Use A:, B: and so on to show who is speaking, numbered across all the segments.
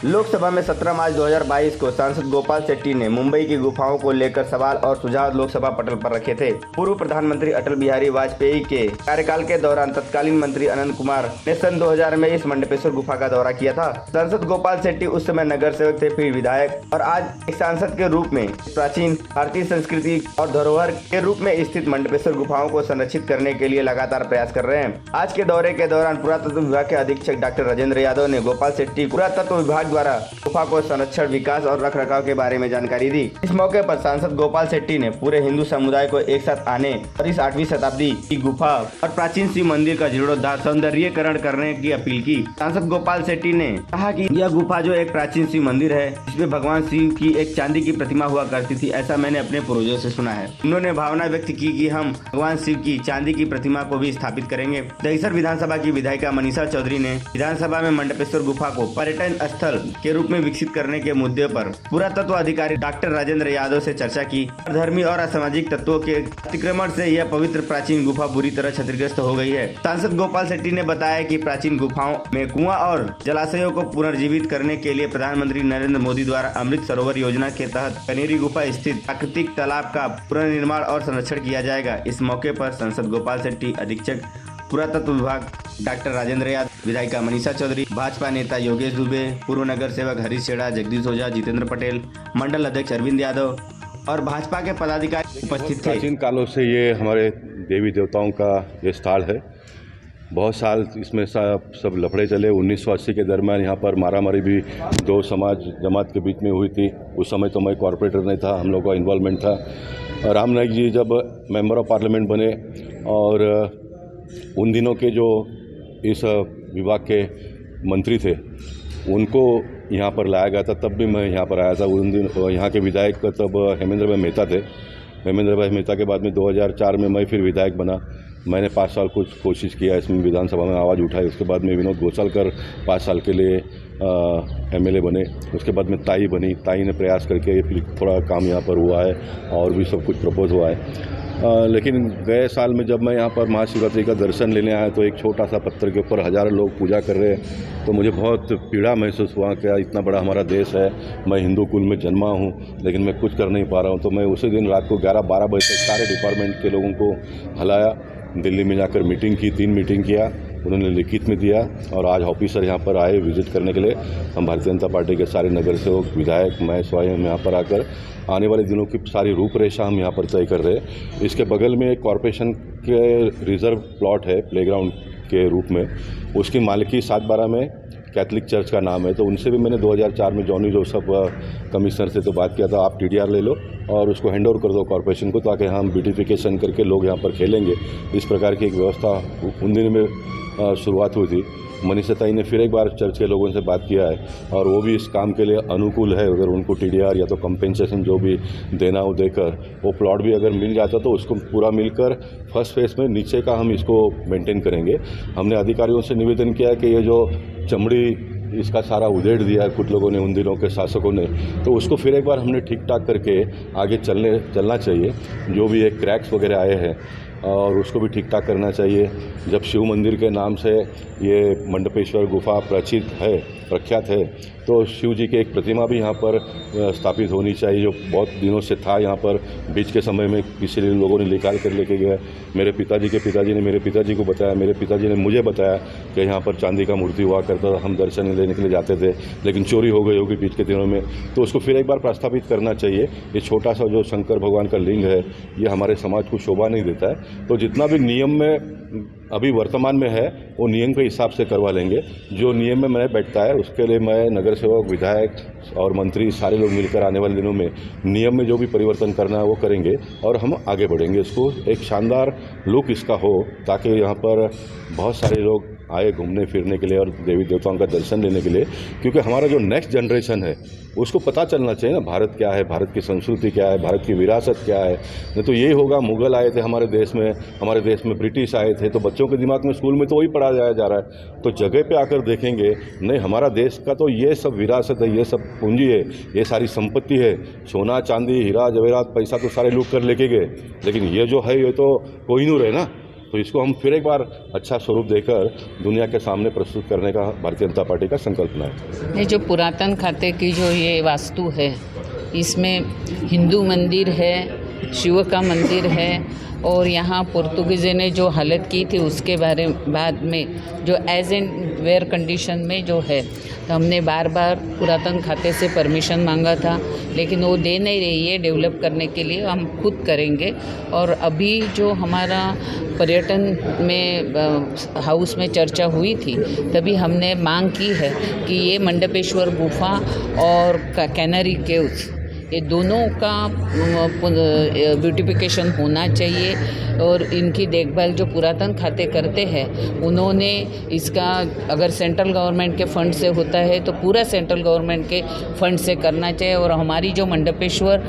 A: लोकसभा में 17 मार्च 2022 को सांसद गोपाल शेट्टी ने मुंबई की गुफाओं को लेकर सवाल और सुझाव लोकसभा पटल पर रखे थे। पूर्व प्रधानमंत्री अटल बिहारी वाजपेयी के कार्यकाल के दौरान तत्कालीन मंत्री अनंत कुमार ने सन 2000 में इस मंडपेश्वर गुफा का दौरा किया था। सांसद गोपाल शेट्टी उस समय नगर सेवक थे, फिर विधायक और आज एक सांसद के रूप में प्राचीन भारतीय संस्कृति और धरोहर के रूप में स्थित मंडपेश्वर गुफाओं को संरक्षित करने के लिए लगातार प्रयास कर रहे हैं। आज के दौरे के दौरान पुरातत्व विभाग के अधीक्षक डॉक्टर राजेंद्र यादव ने गोपाल शेट्टी पुरातत्व विभाग द्वारा गुफा को संरक्षण, विकास और रखरखाव के बारे में जानकारी दी। इस मौके पर सांसद गोपाल शेट्टी ने पूरे हिंदू समुदाय को एक साथ आने और इस 8वीं शताब्दी की गुफा और प्राचीन शिव मंदिर का जीर्णोद्धार, सौंदर्यीकरण करने की अपील की। सांसद गोपाल शेट्टी ने कहा कि यह गुफा जो एक प्राचीन शिव मंदिर है, इसमें भगवान शिव की एक चांदी की प्रतिमा हुआ करती थी, ऐसा मैंने अपने पूर्वजों से सुना है। उन्होंने भावना व्यक्त की कि हम भगवान शिव की चांदी की प्रतिमा को भी स्थापित करेंगे। दहिसर विधानसभा की विधायिका मनीषा चौधरी ने विधानसभा में मंडपेश्वर गुफा को पर्यटन स्थल के रूप में विकसित करने के मुद्दे पर पुरातत्व अधिकारी डॉक्टर राजेंद्र यादव से चर्चा की। धर्मी और असामाजिक तत्वों के अतिक्रमण से यह पवित्र प्राचीन गुफा बुरी तरह क्षतिग्रस्त हो गई है। सांसद गोपाल शेट्टी ने बताया कि प्राचीन गुफाओं में कुआं और जलाशयों को पुनर्जीवित करने के लिए प्रधानमंत्री नरेंद्र मोदी द्वारा अमृत सरोवर योजना के तहत कनेरी गुफा स्थित प्राकृतिक तालाब का पुनर्निर्माण और संरक्षण किया जाएगा। इस मौके पर सांसद गोपाल शेट्टी, अधीक्षक पुरातत्व विभाग डॉक्टर राजेंद्र यादव, विधायिका मनीषा चौधरी, भाजपा नेता योगेश दुबे, पूर्व नगर सेवक हरीश शेड़ा, जगदीश ओझा, जितेंद्र पटेल, मंडल अध्यक्ष अरविंद यादव और भाजपा के पदाधिकारी उपस्थित थे।
B: प्राचीन कालों से ये हमारे देवी देवताओं का ये स्थल है। बहुत साल इसमें सब लफड़े चले। 1980 के दरमियान यहाँ पर मारामारी भी दो समाज जमात के बीच में हुई थी। उस समय तो मैं कॉरपोरेटर नहीं था, हम लोग का इन्वॉल्वमेंट था। राम नाईक जी जब मेंबर ऑफ पार्लियामेंट बने और उन दिनों के जो इस विभाग के मंत्री थे उनको यहाँ पर लाया गया था, तब भी मैं यहाँ पर आया था। उन दिन यहाँ के विधायक तब हेमेंद्र भाई मेहता थे। हेमेंद्र भाई मेहता के बाद में 2004 में मैं फिर विधायक बना। मैंने 5 साल कुछ कोशिश किया, इसमें विधानसभा में आवाज़ उठाई। उसके बाद में विनोद गोसालकर 5 साल के लिए MLA बने। उसके बाद में ताई बनी। ताई ने प्रयास करके फिर थोड़ा काम यहाँ पर हुआ है और भी सब कुछ प्रपोज हुआ है। लेकिन गए साल में जब मैं यहाँ पर महाशिवरात्रि का दर्शन लेने आया तो एक छोटा सा पत्थर के ऊपर हज़ारों लोग पूजा कर रहे हैं, तो मुझे बहुत पीड़ा महसूस हुआ। क्या इतना बड़ा हमारा देश है, मैं हिंदू कुल में जन्मा हूँ लेकिन मैं कुछ कर नहीं पा रहा हूँ। तो मैं उसी दिन रात को 11-12 बजे तक सारे डिपार्टमेंट के लोगों को हलाया, दिल्ली में जाकर मीटिंग की, 3 मीटिंग किया, उन्होंने लिखित में दिया और आज ऑफिसर यहाँ पर आए विजिट करने के लिए। हम भारतीय जनता पार्टी के सारे नगर सेवक, विधायक, मैं स्वयं यहाँ पर आकर आने वाले दिनों की सारी रूपरेखा हम यहाँ पर तय कर रहे हैं। इसके बगल में एक कॉरपोरेशन के रिजर्व प्लॉट है प्लेग्राउंड के रूप में, उसकी मालिकी 7/12 में कैथलिक चर्च का नाम है। तो उनसे भी मैंने 2004 में जॉनी जोसेफ कमिश्नर से तो बात किया था, आप TDR ले लो और उसको हैंड ओवर कर दो कॉरपोरेशन को, ताकि हम ब्यूटिफिकेशन करके लोग यहाँ पर खेलेंगे। इस प्रकार की एक व्यवस्था उन दिन में शुरुआत हुई थी। मनीषा ताई ने फिर एक बार चर्च के लोगों से बात किया है और वो भी इस काम के लिए अनुकूल है। अगर उनको TDR या तो कंपेंसेशन जो भी देना हो देकर, वो प्लॉट भी अगर मिल जाता तो उसको पूरा मिलकर फर्स्ट फेज में नीचे का हम इसको मेंटेन करेंगे। हमने अधिकारियों से निवेदन किया है कि ये जो चमड़ी इसका सारा उधेड़ दिया है कुछ लोगों ने, उन दिनों के शासकों ने, तो उसको फिर एक बार हमने ठीक ठाक करके आगे चलना चाहिए। जो भी एक क्रैक्स वगैरह आए हैं और उसको भी ठीक ठाक करना चाहिए। जब शिव मंदिर के नाम से ये मंडपेश्वर गुफा प्रख्यात है तो शिव जी की एक प्रतिमा भी यहाँ पर स्थापित होनी चाहिए, जो बहुत दिनों से था यहाँ पर। बीच के समय में किसी लोगों ने निकाल कर लेके गए। मेरे पिताजी के पिताजी ने मेरे पिताजी को बताया, मेरे पिताजी ने मुझे बताया कि यहाँ पर चांदी का मूर्ति हुआ करता था, हम दर्शन लेने के लिए जाते थे, लेकिन चोरी हो गई होगी बीच के दिनों में। तो उसको फिर एक बार प्रस्तावित करना चाहिए। ये छोटा सा जो शंकर भगवान का लिंग है, ये हमारे समाज को शोभा नहीं देता है। तो जितना भी नियम में अभी वर्तमान में है वो नियम के हिसाब से करवा लेंगे। जो नियम में मैं बैठता है उसके लिए मैं नगर सेवक, विधायक और मंत्री सारे लोग मिलकर आने वाले दिनों में नियम में जो भी परिवर्तन करना है वो करेंगे और हम आगे बढ़ेंगे। इसको एक शानदार लुक इसका हो, ताकि यहाँ पर बहुत सारे लोग आए घूमने फिरने के लिए और देवी देवताओं का दर्शन लेने के लिए। क्योंकि हमारा जो नेक्स्ट जनरेशन है उसको पता चलना चाहिए ना, भारत क्या है, भारत की संस्कृति क्या है, भारत की विरासत क्या है। नहीं तो यही होगा, मुगल आए थे हमारे देश में ब्रिटिश आए थे, तो बच्चों के दिमाग में स्कूल में तो वही पढ़ाया जा रहा है। तो जगह पे आकर देखेंगे, नहीं हमारा देश का तो ये सब विरासत है, ये सब पूंजी है, ये सारी संपत्ति है। सोना चांदी हीरा जवेरात पैसा तो सारे लूट कर लेके गए, लेकिन ये जो है ये तो कोहिनूर है ना, तो इसको हम फिर एक बार अच्छा स्वरूप देकर दुनिया के सामने प्रस्तुत करने का भारतीय जनता पार्टी का संकल्पना है।
C: ये जो पुरातन खाते की जो ये वास्तु है, इसमें हिंदू मंदिर है, शिव का मंदिर है, और यहाँ पोर्तुगीज़ ने जो हालत की थी उसके बाद में जो एज एंड वेयर कंडीशन में जो है, तो हमने बार बार पुरातन खाते से परमिशन मांगा था, लेकिन वो दे नहीं रही है डेवलप करने के लिए। हम खुद करेंगे। और अभी जो हमारा पर्यटन में हाउस में चर्चा हुई थी, तभी हमने मांग की है कि ये मंडपेश्वर गुफा और कैनरी केव्स, ये दोनों का ब्यूटिफिकेशन होना चाहिए। और इनकी देखभाल जो पुरातन खाते करते हैं, उन्होंने इसका अगर सेंट्रल गवर्नमेंट के फंड से होता है तो पूरा सेंट्रल गवर्नमेंट के फंड से करना चाहिए। और हमारी जो मंडपेश्वर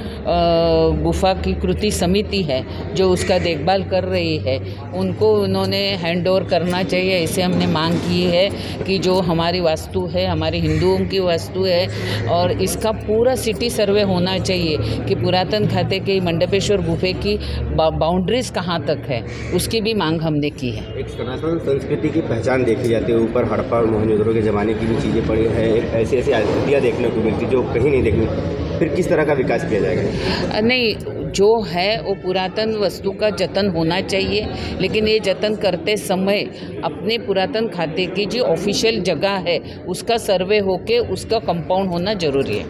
C: गुफा की कृति समिति है जो उसका देखभाल कर रही है, उनको उन्होंने हैंड ओवर करना चाहिए। इसे हमने मांग की है कि जो हमारी वास्तु है, हमारे हिंदुओं की वास्तु है, और इसका पूरा सिटी सर्वे होना चाहिए कि पुरातन खाते की मंडपेश्वर गुफे की बाउंड्रीज कहाँ तक है, उसकी भी मांग हमने की है।
A: एक सनातन संस्कृति की पहचान देखी जाती है, ऊपर हड़प्पा और मोहनजोदड़ो के ज़माने की भी चीज़ें पड़ी हैं, ऐसी ऐसी आकृतियाँ देखने को मिलती जो कहीं नहीं देखने, फिर किस तरह का विकास किया जाएगा?
C: नहीं, जो है वो पुरातन वस्तु का जतन होना चाहिए, लेकिन ये जतन करते समय अपने पुरातन खाते की जो ऑफिशियल जगह है उसका सर्वे होके उसका कंपाउंड होना जरूरी है।